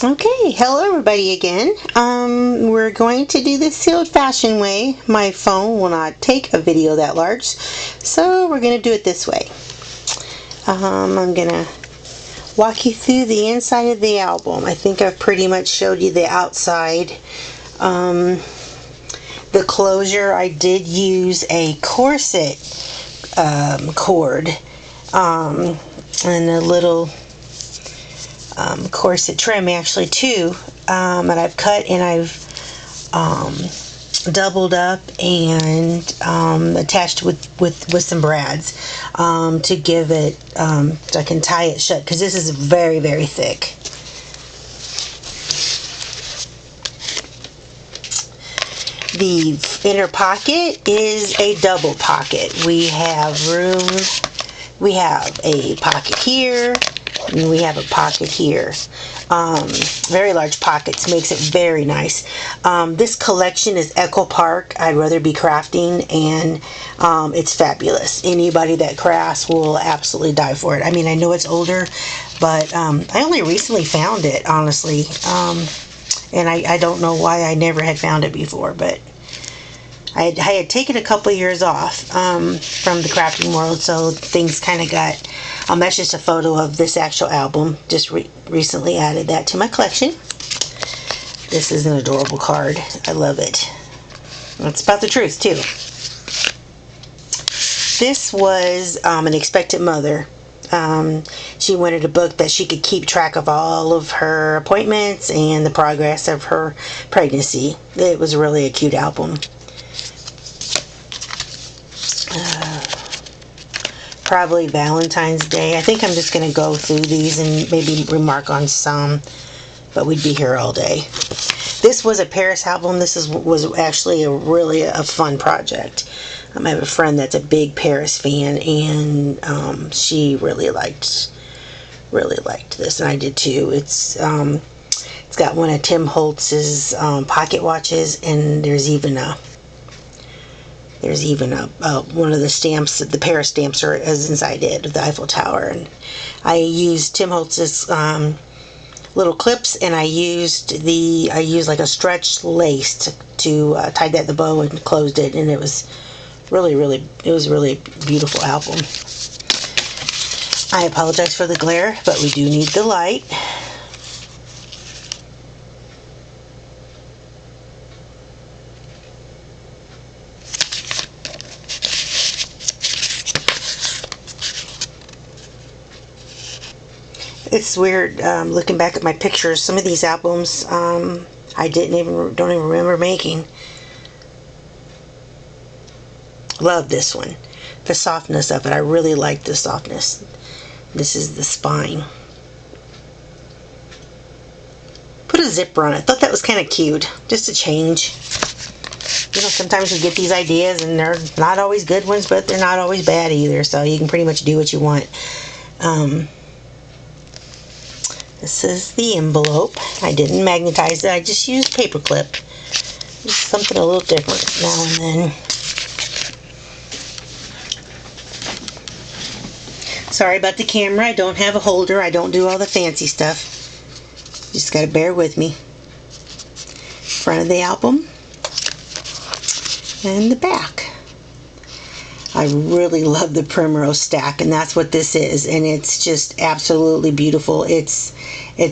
Okay, hello everybody again. We're going to do this the old-fashioned way. My phone will not take a video that large, so we're going to do it this way. I'm going to walk you through the inside of the album. I think I've pretty much showed you the outside. The closure, I did use a corset cord and a little corset trim, actually two, that I've cut and I've doubled up and attached with some brads to give it, so I can tie it shut, because this is very, very thick. The inner pocket is a double pocket. We have room, we have a pocket here, and we have a pocket here. Very large pockets, makes it very nice. This collection is Echo Park. I'd rather be crafting, and it's fabulous. Anybody that crafts will absolutely die for it. I mean, I know it's older, but I only recently found it, honestly. And I don't know why I never had found it before, but I had taken a couple of years off from the crafting world, so things kind of got, that's just a photo of this actual album. Just recently added that to my collection. This is an adorable card. I love it. It's about the truth, too. This was an expectant mother. She wanted a book that she could keep track of all of her appointments and the progress of her pregnancy. It was really a cute album. Probably Valentine's Day. I think I'm just going to go through these and maybe remark on some, but we'd be here all day. This was a Paris album. This was actually really a fun project. I have a friend that's a big Paris fan, and she really liked this, and I did too. It's got one of Tim Holtz's pocket watches, and there's even a one of the stamps, the Paris stamps is inside it, of the Eiffel Tower. And I used Tim Holtz's little clips, and I used like a stretch lace to tie that in the bow and closed it, and it was really a beautiful album. I apologize for the glare, but we do need the light. It's weird looking back at my pictures. Some of these albums I don't even remember making. Love this one. The softness of it. I really like the softness. This is the spine. Put a zipper on it. Thought that was kind of cute. Just a change. You know, sometimes we get these ideas and they're not always good ones, but they're not always bad either. So you can pretty much do what you want. This is the envelope. I didn't magnetize it. I just used paper clip. Just something a little different now and then. Sorry about the camera. I don't have a holder. I don't do all the fancy stuff. Just gotta bear with me. Front of the album. And the back. I really love the Primrose stack, and that's what this is, and it's just absolutely beautiful. It's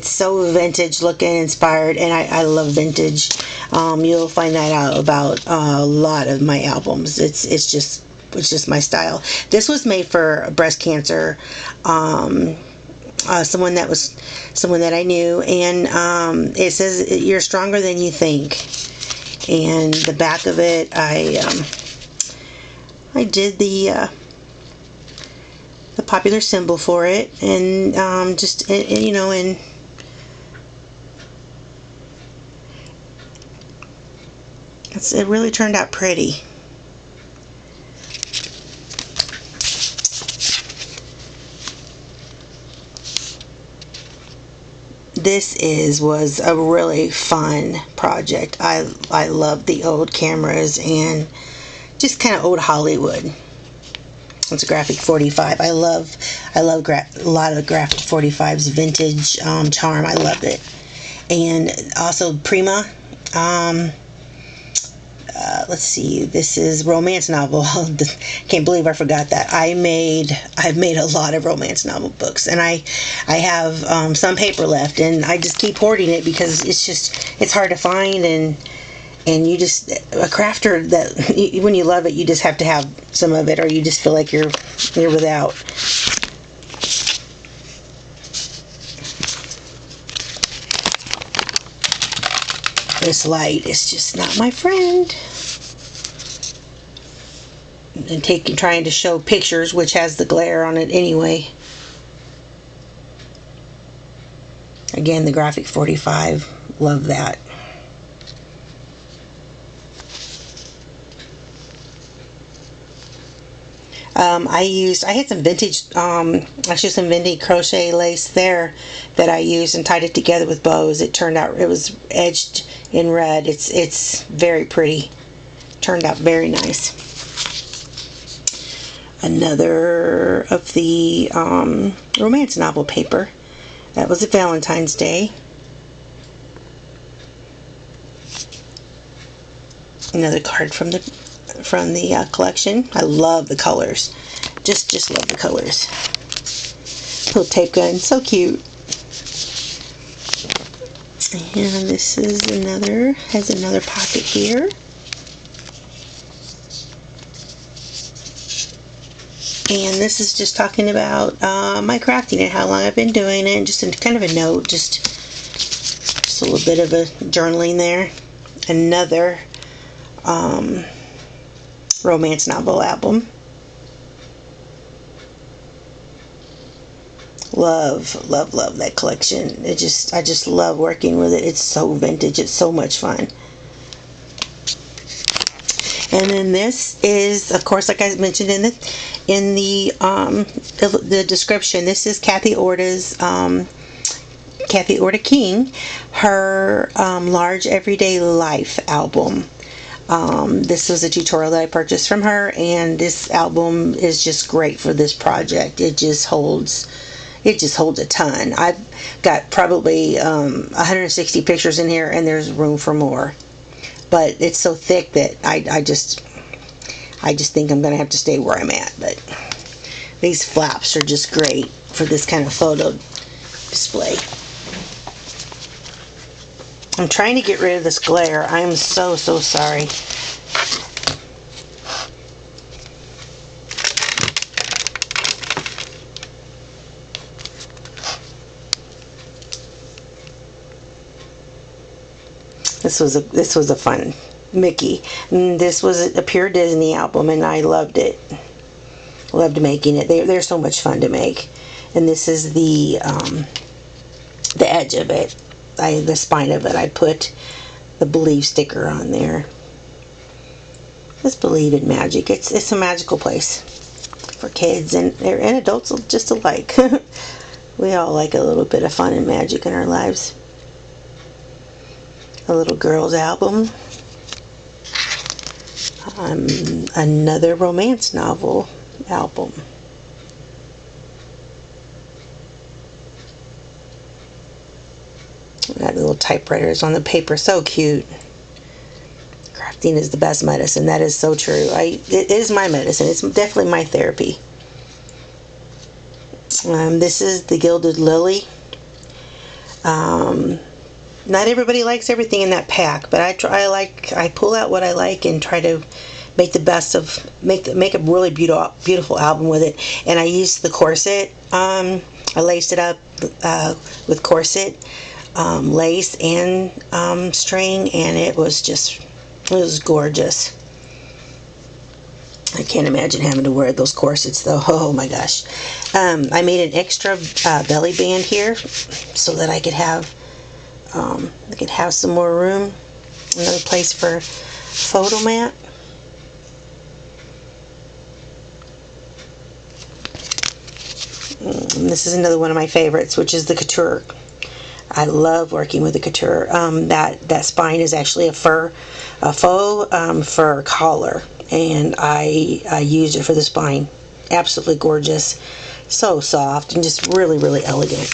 so vintage looking, inspired, and I love vintage. You'll find that out about a lot of my albums. It's just my style. This was made for breast cancer. Someone that I knew, and it says you're stronger than you think. And the back of it, I did the popular symbol for it, and you know, and it really turned out pretty. This was a really fun project. I love the old cameras and just kind of old Hollywood. It's a graphic 45. I love a lot of graphic 45's vintage charm. I love it. and also Prima. Let's see, this is romance novel. Can't believe I forgot that. I've made a lot of romance novel books, and I have some paper left, and I just keep hoarding it because it's hard to find, and you just, a crafter, that when you love it, you just have to have some of it, or you just feel like you're without. This light is just not my friend. And trying to show pictures, which has the glare on it anyway. Again, the Graphic 45, love that. I had some vintage, actually some vintage crochet lace there that I used and tied it together with bows. It turned out, it was edged in red. It's very pretty. Turned out very nice. Another of the romance novel paper. That was a Valentine's Day. Another card from the collection. I love the colors. Just love the colors. Little tape gun, so cute. And this is has another pocket here. And this is just talking about my crafting and how long I've been doing it, and just kind of a note, just a little bit of a journaling there. Another romance novel album. Love that collection. I just love working with it. It's so vintage. It's so much fun. And then this is, of course, like I mentioned in the description, this is Kathy Orta's Kathy Orta King, her Large Everyday Life album. This was a tutorial that I purchased from her, and this album is just great for this project. It just holds a ton. I've got probably 160 pictures in here, and there's room for more. But it's so thick that I just think I'm going to have to stay where I'm at. But these flaps are just great for this kind of photo display. I'm trying to get rid of this glare. I am so sorry. This was a fun Mickey. And this was a pure Disney album, and I loved it. Loved making it. They're so much fun to make. And this is the edge of it. The spine of it. I put the Believe sticker on there. Just believe in magic. It's a magical place for kids and adults just alike. We all like a little bit of fun and magic in our lives. A little girl's album. Another romance novel album. That little typewriters on the paper, so cute. Crafting is the best medicine. That is so true. It is my medicine. It's definitely my therapy. This is the Gilded Lily. Not everybody likes everything in that pack, but I pull out what I like and try to make the best of make a really beautiful album with it. And I used the corset. I laced it up with corset, lace, and string, and it was gorgeous. I can't imagine having to wear those corsets though. Oh my gosh. I made an extra belly band here so that I could have some more room. Another place for photo mat. And this is another one of my favorites, which is the couture. I love working with the couture. That spine is actually a faux fur collar, and I used it for the spine. Absolutely gorgeous, so soft and just really elegant.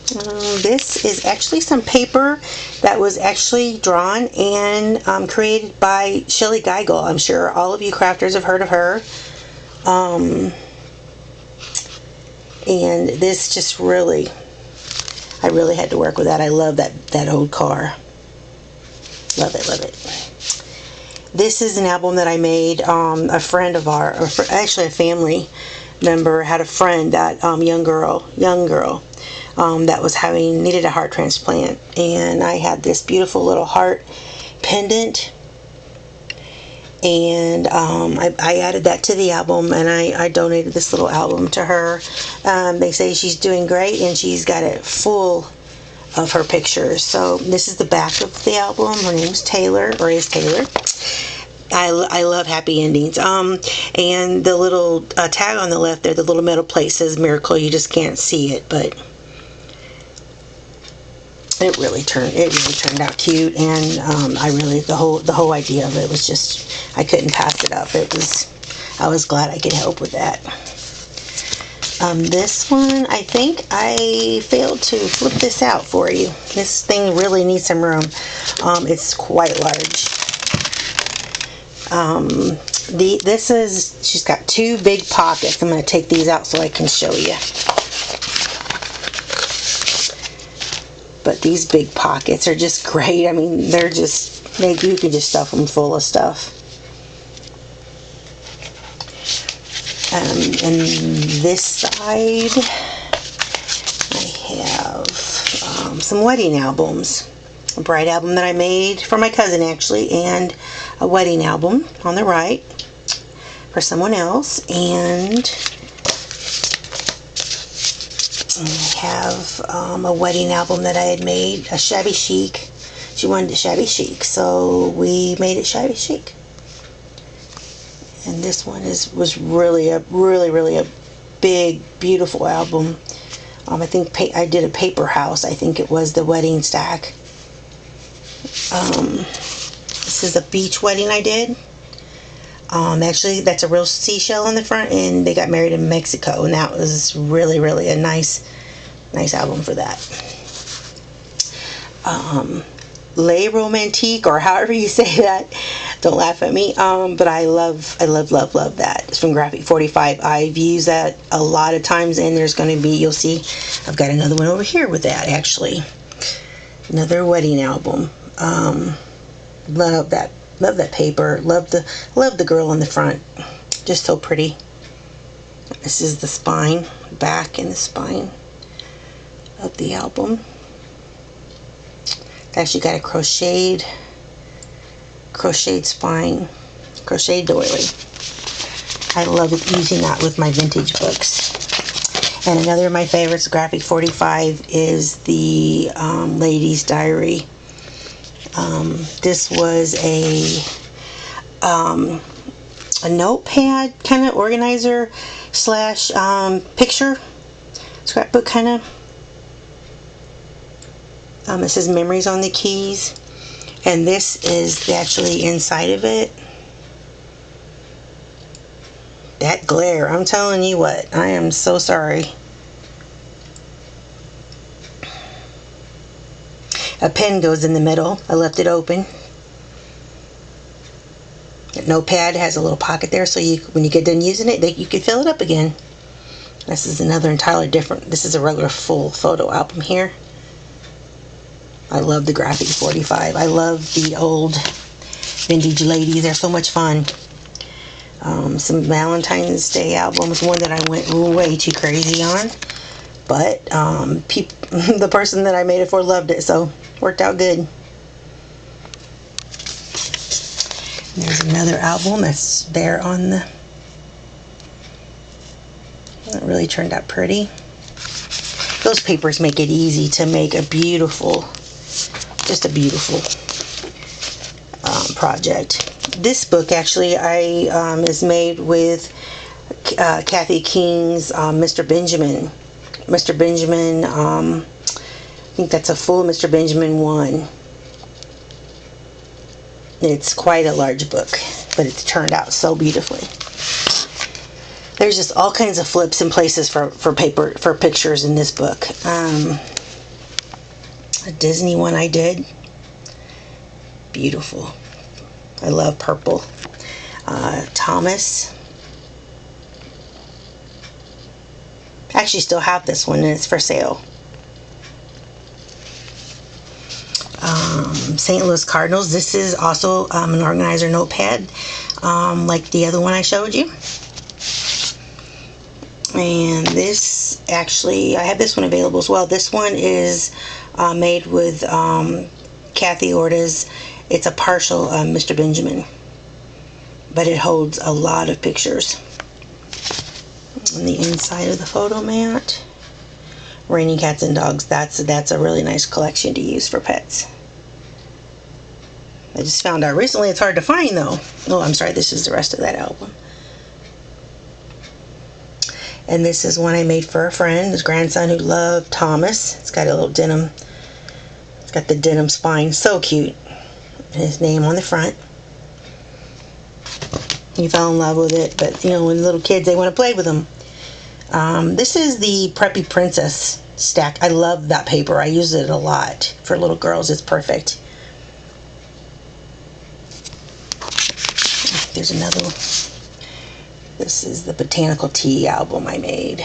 This is actually some paper that was actually drawn and created by Shelley Geigel. I'm sure all of you crafters have heard of her. And this just really, I really had to work with that. I love that old car. Love it, love it. This is an album that I made. A friend of ours, actually a family member, had a friend, that young girl that needed a heart transplant, and I had this beautiful little heart pendant, and I added that to the album, and I donated this little album to her. They say she's doing great, and she's got it full of her pictures. So this is the back of the album. Her name's Taylor, or is Taylor. I love happy endings. And the little tag on the left there, the little metal plate says "Miracle." You just can't see it, but it really turned out cute. And the whole idea of it was just, I couldn't pass it up. I was glad I could help with that. This one, I think I failed to flip this out for you. This thing really needs some room. It's quite large. She's got two big pockets. I'm going to take these out so I can show you. But these big pockets are just great. I mean, you can just stuff them full of stuff. And this side, I have some wedding albums. A bride album that I made for my cousin, actually, and a wedding album on the right for someone else. And I have a wedding album that I had made, a shabby chic. She wanted it shabby chic, so we made it shabby chic. And this one was really a big, beautiful album. I think I did a paper house. I think it was the wedding stack. This is a beach wedding I did. Actually, that's a real seashell on the front, and they got married in Mexico, and that was really a nice album for that. Les Romantiques, or however you say that, don't laugh at me, but I love that. It's from Graphic 45. I've used that a lot of times, and there's going to be, you'll see, I've got another one over here with that, actually. Another wedding album. Love that paper. Love the girl in the front. Just so pretty. This is the spine, back and the spine of the album. It's actually got a crocheted spine, crocheted doily. I love using that with my vintage books. And another of my favorites, Graphic 45, is the Lady's Diary. This was a notepad kind of organizer slash picture scrapbook kind of. It says memories on the keys, and this is actually inside of it. That glare, I'm telling you what, I am so sorry. A pen goes in the middle. I left it open. The notepad has a little pocket there, so when you get done using it, you can fill it up again. This is another entirely different. This is a regular full photo album here. I love the Graphic 45. I love the old vintage ladies. They're so much fun. Some Valentine's Day albums. One that I went way too crazy on, but the person that I made it for loved it, so worked out good. There's another album that's there on the. It really turned out pretty. Those papers make it easy to make a beautiful project. This book actually is made with Kathy King's Mr. Benjamin. Mr. Benjamin, I think that's a full Mr. Benjamin 1. It's quite a large book, but it's turned out so beautifully. There's just all kinds of flips and places for paper, for pictures in this book. a Disney one I did. Beautiful. I love purple. Thomas. I actually still have this one and it's for sale. St. Louis Cardinals. This is also an organizer notepad, like the other one I showed you. And this, actually, I have this one available as well. This one is made with Kathy Orta's. It's a partial Mr. Benjamin, but it holds a lot of pictures. On the inside of the photo mat, Raining Cats and Dogs. That's a really nice collection to use for pets. I just found out recently it's hard to find though. Oh, I'm sorry, this is the rest of that album. And this is one I made for a friend, his grandson who loved Thomas. It's got a little denim, it's got the denim spine, so cute. And his name on the front. He fell in love with it, but you know, when little kids, they want to play with them. This is the Preppy Princess stack. I love that paper. I use it a lot for little girls. It's perfect. There's another one. This is the Botanical Tea album I made.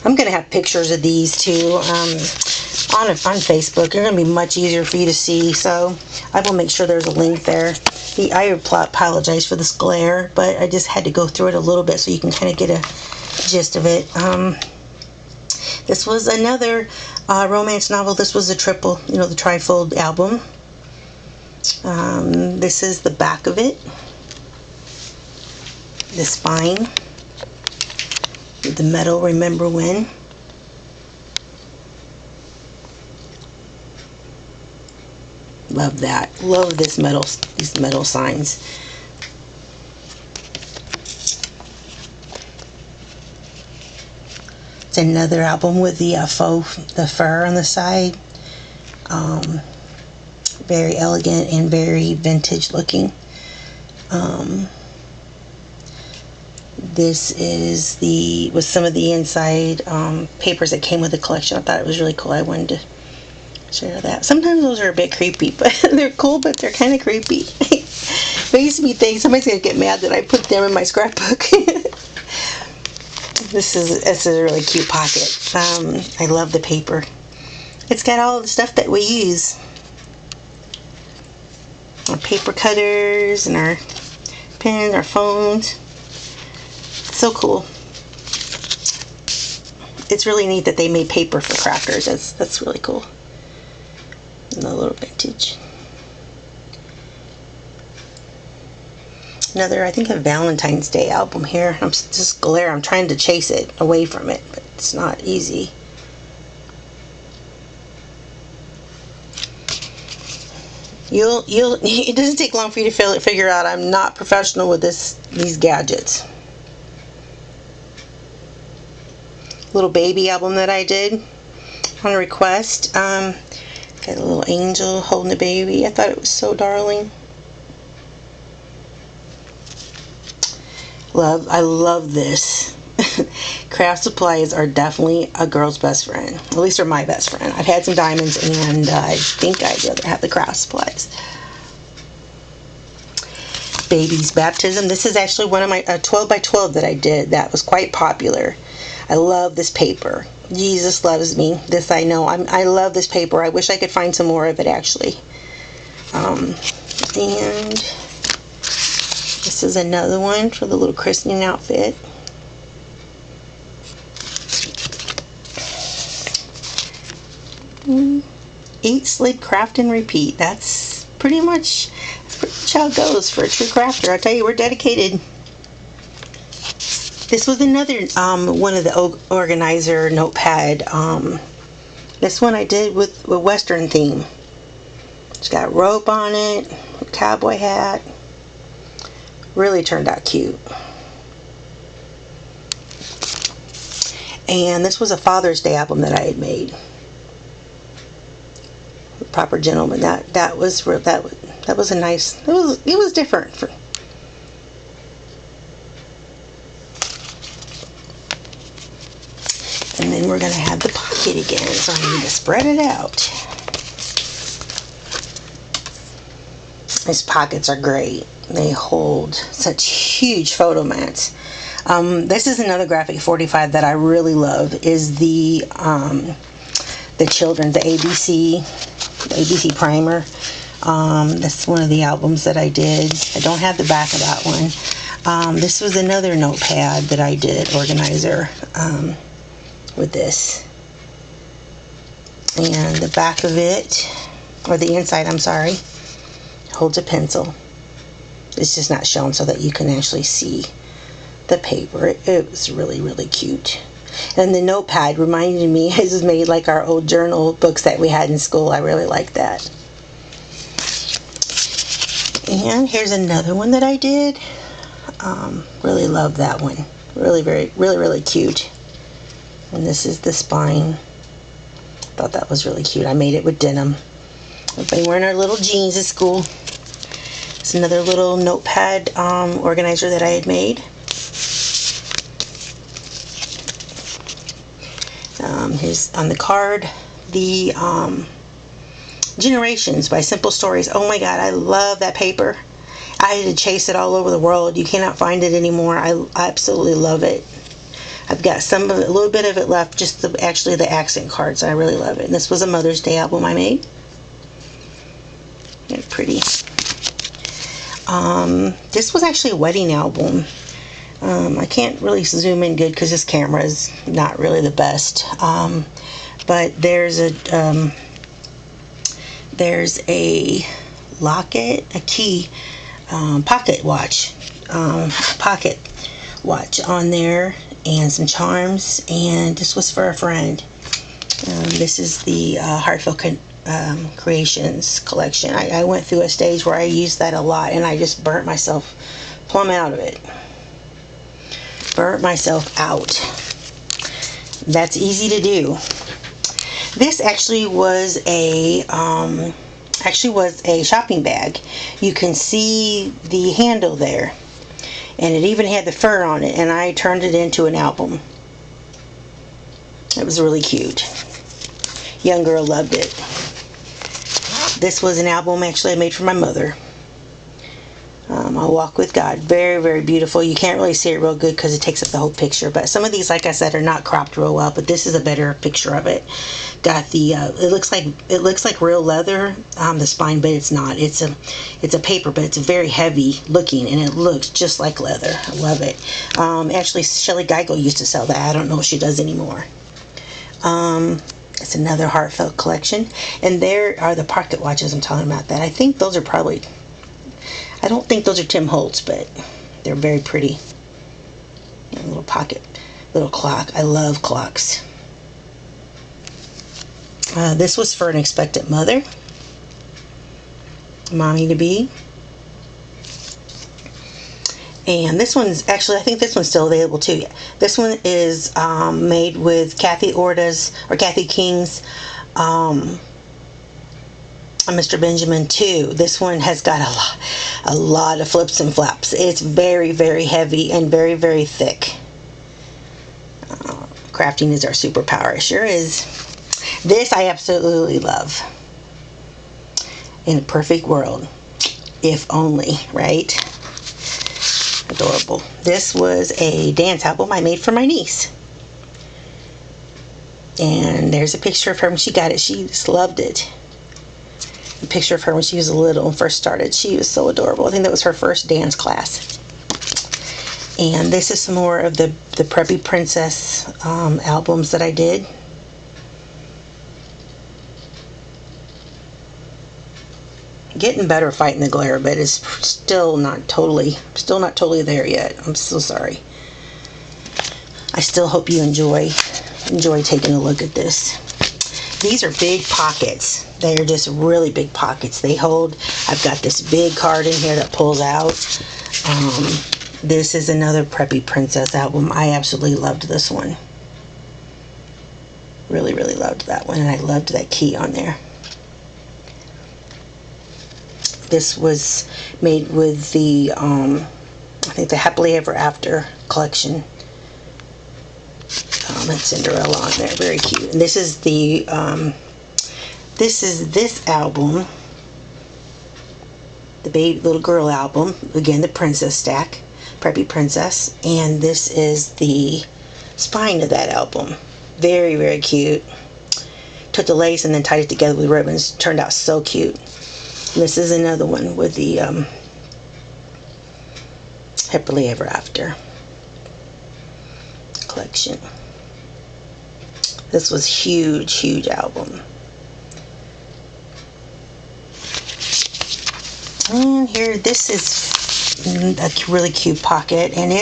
I'm going to have pictures of these too on Facebook. They're going to be much easier for you to see, so I will make sure there's a link there. I apologize for this glare, but I just had to go through it a little bit so you can kind of get a gist of it. This was another romance novel. This was a triple, the trifold album. This is the back of it. The spine. With the metal, remember when. Love that. Love this metal, these metal signs. It's another album with the the fur on the side. Very elegant and very vintage looking. This is with some of the inside papers that came with the collection. I thought it was really cool. I wanted to share that. Sometimes those are a bit creepy, but they're cool, but they're kind of creepy. It makes me think somebody's gonna get mad that I put them in my scrapbook. This is a really cute pocket. I love the paper. It's got all the stuff that we use. Our paper cutters and our pens, our phones. So cool. It's really neat that they made paper for crafters. That's really cool. And a little vintage. Another, I think, a Valentine's Day album here. I'm just glare. I'm trying to chase it away from it, but it's not easy. It doesn't take long for you to figure out I'm not professional with these gadgets. Little baby album that I did on a request. Got a little angel holding a baby. I thought it was so darling. I love this. Craft supplies are definitely a girl's best friend. At least they're my best friend. I've had some diamonds, and I think I'd rather have the craft supplies. Baby's baptism. This is actually one of my 12 by 12 that I did. That was quite popular. I love this paper. Jesus loves me. This I know. I love this paper. I wish I could find some more of it actually. And this is another one for the little christening outfit. Eat, sleep, craft, and repeat. That's pretty much how it goes for a true crafter. I tell you, we're dedicated. This was another one of the organizer notepad. This one I did with a Western theme. It's got rope on it, a cowboy hat. Really turned out cute. And this was a Father's Day album that I had made. The Proper Gentleman. That was a nice. It was different. And And then we're going to have the pocket again, so I need to spread it out. These pockets are great. They hold such huge photo mats. This is another graphic 45 that I really love, is the children, the ABC primer. That's one of the albums that I did. I don't have the back of that one. This was another notepad that I did, organizer, with this. And the back of it, or the inside, I'm sorry, holds a pencil. It's just not shown so that you can actually see the paper. It was really, really cute. And the notepad reminded me, this is made like our old journal books that we had in school. I really like that. And here's another one that I did. Really love that one. Really cute. And this is the spine. Thought that was really cute. I made it with denim. Everybody wearing our little jeans at school. It's another little notepad organizer that I had made. Here's on the card, the Generations by Simple Stories. Oh my God, I love that paper. I had to chase it all over the world. You cannot find it anymore. I absolutely love it. I've got some of it, a little bit of it left, just actually the accent cards. I really love it. And this was a Mother's Day album I made. They're pretty. This was actually a wedding album. I can't really zoom in good because this camera is not really the best. But there's a locket, a key, pocket watch on there, and some charms. And this was for a friend. This is the Heartfelt Creations collection. I went through a stage where I used that a lot, and I just burnt myself plumb out of it. Burnt myself out. That's easy to do. This actually was a shopping bag. You can see the handle there, and it even had the fur on it, and I turned it into an album. It was really cute. Young girl loved it. This was an album actually I made for my mother. I Walk with God. Very beautiful. You can't really see it real good because it takes up the whole picture, but some of these, like I said, are not cropped real well, but this is a better picture of it. Got the it looks like real leather, the spine, but it's not. It's a paper, but it's very heavy looking, and it looks just like leather. I love it. Actually, Shelley Geigel used to sell that. I don't know if she does anymore. It's another heartfelt collection, and there are the pocket watches I'm talking about. That I think those are probably, I don't think those are Tim Holtz, but they're very pretty. A little pocket, little clock. I love clocks. This was for an expectant mother, mommy to be. And this one's actually, I think this one's still available too. This one is made with Kathy King's Mr. Benjamin 2. This one has got a lot of flips and flaps. It's very heavy and very thick. Crafting is our superpower. It sure is. This I absolutely love. In a perfect world. If only, right? Adorable. This was a dance album I made for my niece. And there's a picture of her when she got it. She just loved it. A picture of her when she was little and first started. She was so adorable. I think that was her first dance class. And this is some more of the Preppy Princess albums that I did. Getting better fighting the glare, but it's still not totally there yet. I'm so sorry. I still hope you enjoy taking a look at this. These are big pockets. They are just really big pockets. They hold, I've got this big card in here that pulls out. This is another Preppy Princess album. I absolutely loved this one. Really loved that one, and I loved that key on there. This was made with the, I think the Happily Ever After collection and Cinderella on there. Very cute. And this is the this album, the baby little girl album. Again, the princess stack, Preppy Princess, and this is the spine of that album. Very, very cute. Took the lace and then tied it together with ribbons. Turned out so cute. And this is another one with the Happily Ever After collection. This was huge album. And here, this is a really cute pocket, and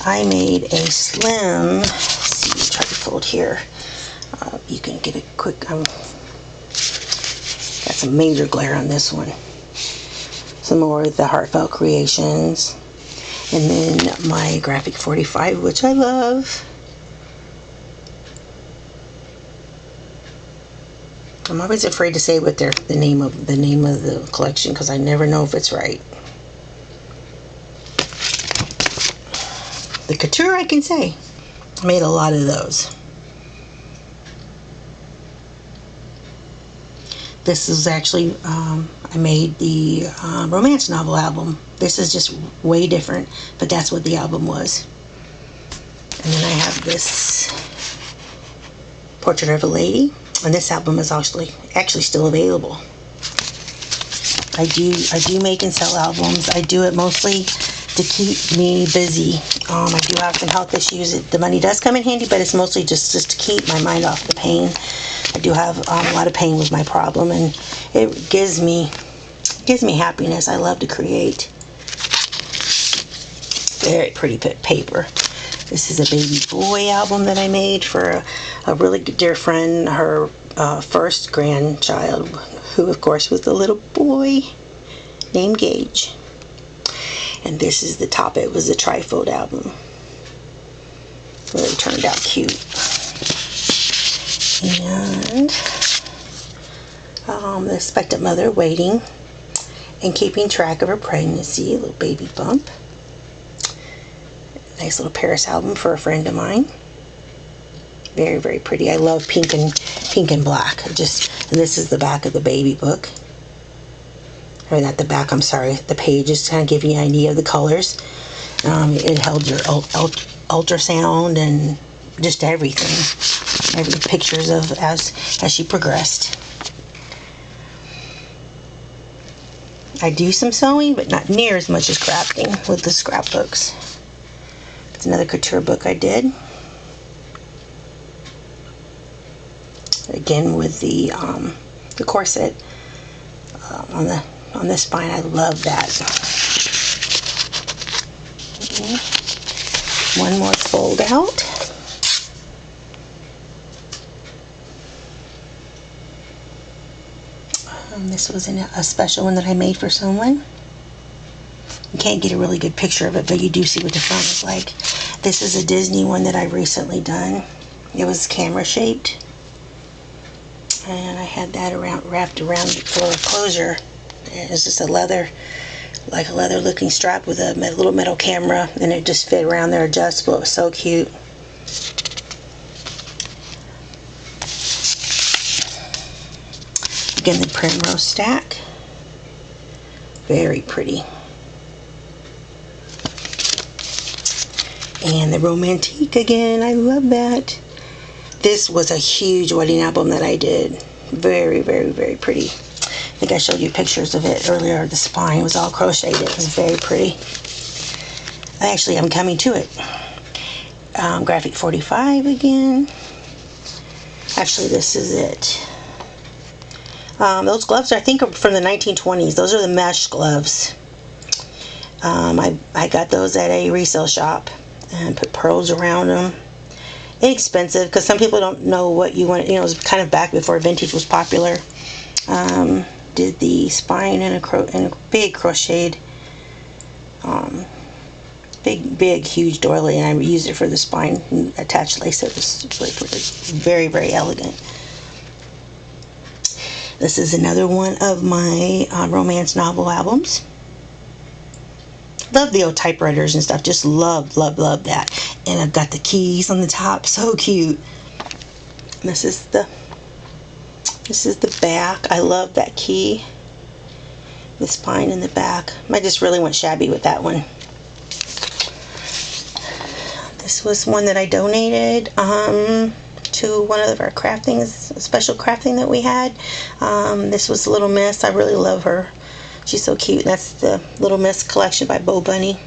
I made a slim, let's see, try to fold here. You can get a quick, got some major glare on this one. Some more of the Heartfelt Creations. And then my Graphic 45, which I love. I'm always afraid to say what the name of the collection, because I never know if it's right. The Couture, I can say. I made a lot of those. This is actually, I made the romance novel album. This is just way different, but that's what the album was. And then I have this Portrait of a Lady, and this album is actually still available. I do make and sell albums. I do it mostly to keep me busy. I do have some health issues. The money does come in handy, but it's mostly just to keep my mind off the pain. I do have a lot of pain with my problem, and it gives me happiness. I love to create. Very pretty paper. This is a baby boy album that I made for a really dear friend, her first grandchild, who of course was a little boy named Gage. And this is the top. It was a trifold album. Really turned out cute. And the expectant mother waiting and keeping track of her pregnancy, a little baby bump. Nice little Paris album for a friend of mine. Very, very pretty. I love pink and black. And this is the back of the baby book. Or not the back, I'm sorry. The pages kind of give you an idea of the colors. It held your ultrasound and just everything. Every pictures of as she progressed. I do some sewing, but not near as much as crafting with the scrapbooks. It's another couture book I did. Again with the corset on the spine. I love that. Okay. One more fold out. This was in a special one that I made for someone. You can't get a really good picture of it, but you do see what the front is like. This is a Disney one that I recently done. It was camera shaped, and I had that wrapped around for a closure. It's just a leather looking strap with a little metal camera, and it just fit around there adjustable. It was so cute. Again, the Primrose stack. Very pretty. And the Romantique again. I love that. This was a huge wedding album that I did. Very, very, very pretty. I think I showed you pictures of it earlier. The spine was all crocheted. It was very pretty. Actually, I'm coming to it. Graphic 45 again. Actually, this is it. Those gloves, I think, are from the 1920s. Those are the mesh gloves. I got those at a resale shop and put pearls around them. Inexpensive, because some people don't know what you want. You know, it was kind of back before vintage was popular. Did the spine in a big crocheted, big, huge doily, and I used it for the spine and attached lace. It was very, very elegant. This is another one of my romance novel albums. love the old typewriters and stuff. Just love that. And I've got the keys on the top. So cute. This is the back. I love that key. The spine in the back. I just really went shabby with that one. This was one that I donated to one of our craftings, a special crafting that we had. This was Little Miss. I really love her. She's so cute. That's the Little Miss collection by Bo Bunny.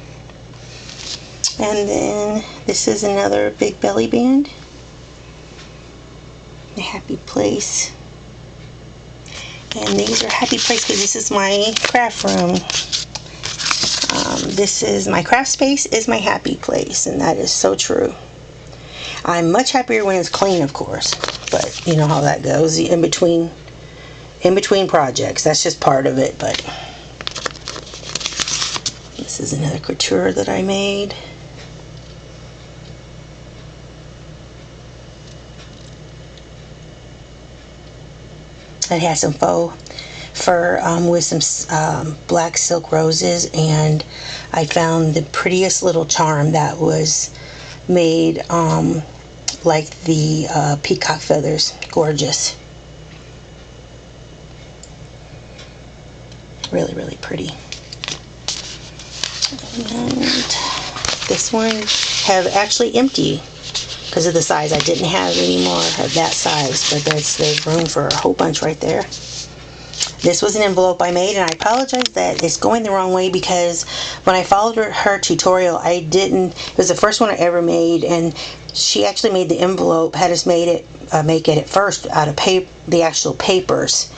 And then this is another big belly band. The Happy Place. And these are Happy Place because this is my craft room. This is my craft space is my happy place, and that is so true. I'm much happier when it's clean, of course, but you know how that goes in between projects. That's just part of it. But this is another couture that I made. It has some faux fur with some black silk roses, and I found the prettiest little charm that was made like the peacock feathers. Gorgeous. Really, really pretty. And this one have actually empty because of the size. I didn't have any more of that size, but there's room for a whole bunch right there. This was an envelope I made, and I apologize that it's going the wrong way because when I followed her tutorial, it was the first one I ever made, and she actually made the envelope, had us make it at first out of the actual papers,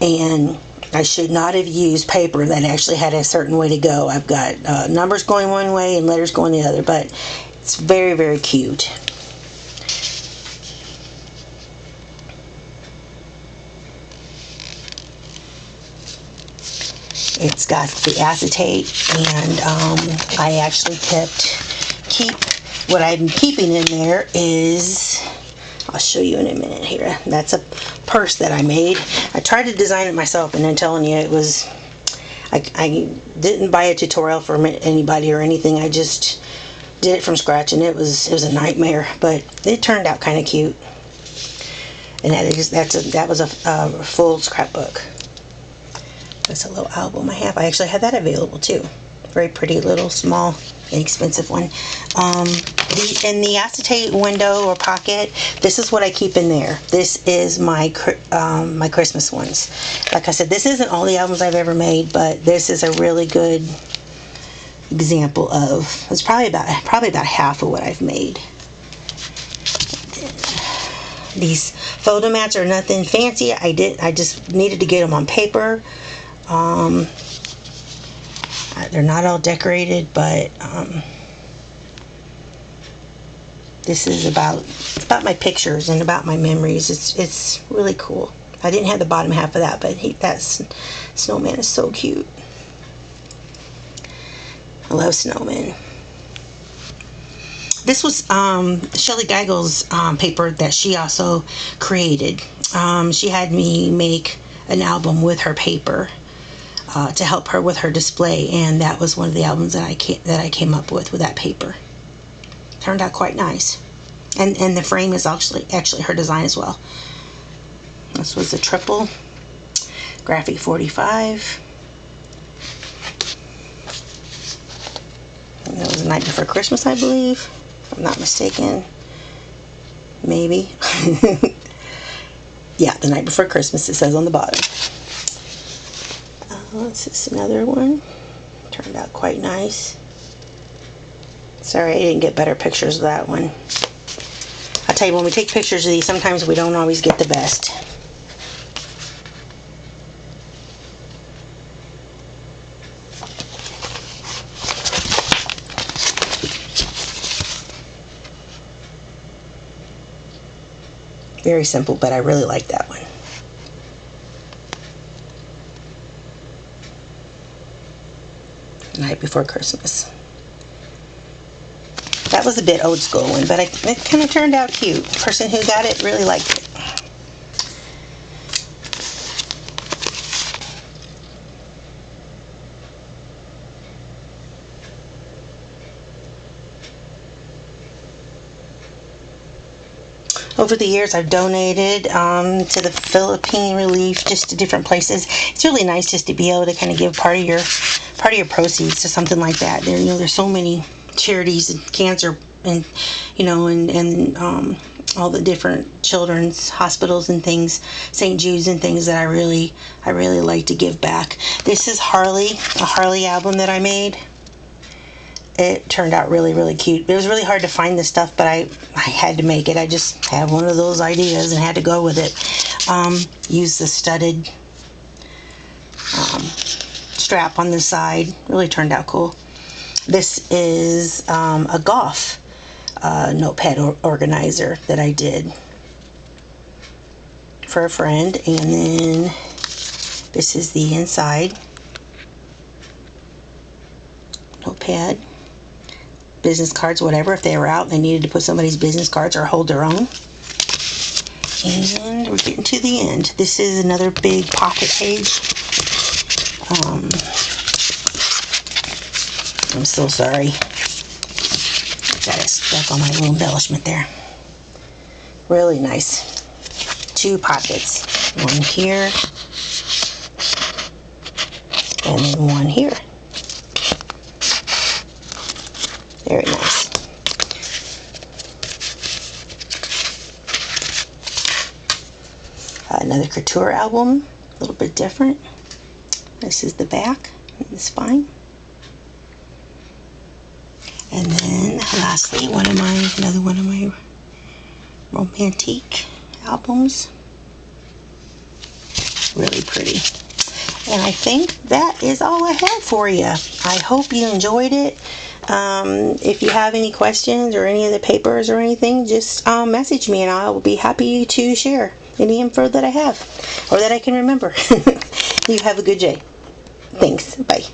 and I should not have used paper that actually had a certain way to go. I've got numbers going one way and letters going the other, but it's very, very cute. It's got the acetate, and I actually what I'm keeping in there is, I'll show you in a minute here. That's a purse that I made. I tried to design it myself, and I'm telling you, it was, I didn't buy a tutorial from anybody or anything. I just did it from scratch, and it was a nightmare, but it turned out kind of cute. And that was a full scrapbook. That's a little album I have. I actually have that available too. Very pretty little small inexpensive one. In the acetate window or pocket, this is what I keep in there. This is my Christmas ones. Like I said, this isn't all the albums I've ever made, but this is a really good example of. It's probably about half of what I've made. These photo mats are nothing fancy. I just needed to get them on paper. They're not all decorated, but this is about my pictures and about my memories. It's really cool. I didn't have the bottom half of that, but that snowman is so cute. I love snowmen. This was Shelley Geigel's paper that she also created. She had me make an album with her paper to help her with her display, and that was one of the albums that I came up with that paper. Turned out quite nice, and the frame is actually her design as well. This was a triple graphic 45. And that was the night before Christmas, I believe, if I'm not mistaken. Maybe. Yeah, the night before Christmas, it says on the bottom. This is another one. Turned out quite nice. Sorry, I didn't get better pictures of that one. I'll tell you, when we take pictures of these, sometimes we don't always get the best. Very simple, but I really like that one. Night before Christmas. That was a bit old school one, but it kind of turned out cute. The person who got it really liked it. Over the years, I've donated to the Philippine Relief, just to different places. It's really nice just to be able to kind of give part of your proceeds to something like that. There's so many charities and cancer and all the different children's hospitals and things, St. Jude's and things that I really like to give back. This is a Harley album that I made. It turned out really, really cute. It was really hard to find this stuff, but I had to make it. I just had one of those ideas and had to go with it. Use the studded strap on the side. Really turned out cool. This is a golf notepad organizer that I did for a friend. And then this is the inside notepad. Business cards, whatever, if they were out and they needed to put somebody's business cards or hold their own. And we're getting to the end. This is another big pocket page. I'm so sorry. Got it stuck on my little embellishment there. Really nice. 2 pockets. One here. And then one here. Very nice. Another couture album, a little bit different. This is the back and the spine. And then lastly, another one of my romantic albums. Really pretty. And I think that is all I have for you. I hope you enjoyed it. If you have any questions or any of the papers or anything, just message me and I will be happy to share any info that I have or that I can remember. You have a good day. Thanks. Bye.